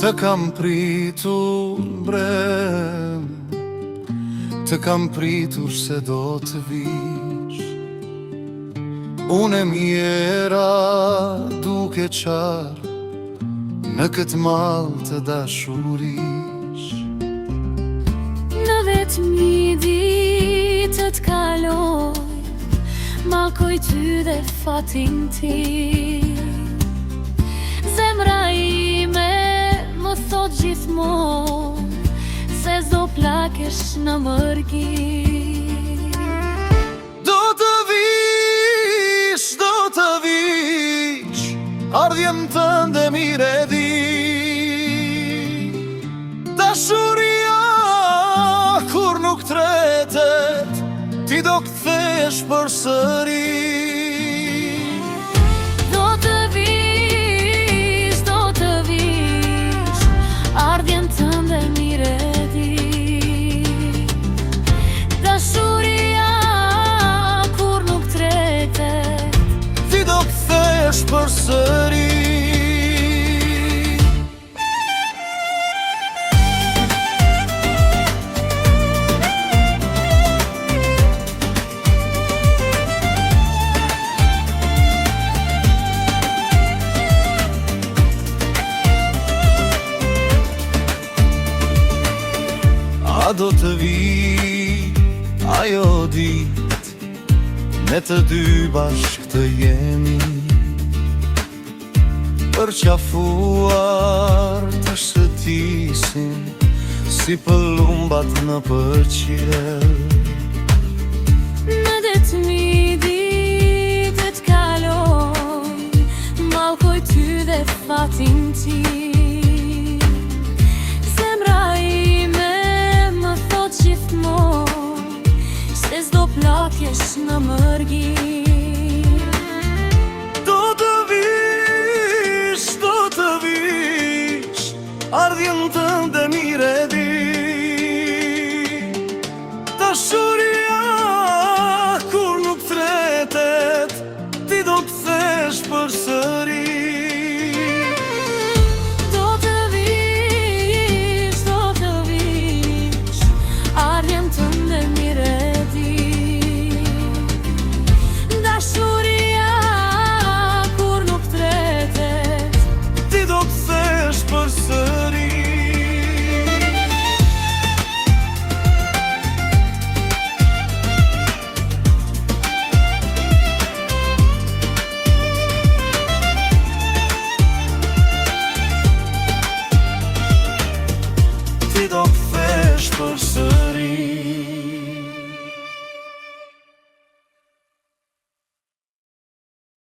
Të kam pritur brem, të kam pritur se do të vish. Unë mjera duke qarë në këtë malë të dashurish. Në vetëmi ditët kaloj, malkoj ty dhe fatin ti. Zemra ime më thot gjithmon se zdo plakesh në mërgi. Do të vish, ardhjem tënde mire di. Dashuria kur nuk tretet, ti do kthesh përsëri. Ardhjen tënde mire di. Dashuria kur nuk tretet, ti do kthesh përsëri. A do të vi ajo dit, ne të dy bashkë të jemi, përqafuar të shëtisin si pëllumbat në përqiel. Në detëmi ditët kaloj, malkoj ty dhe fatin ti. Se zdo plakjesh në mërgi.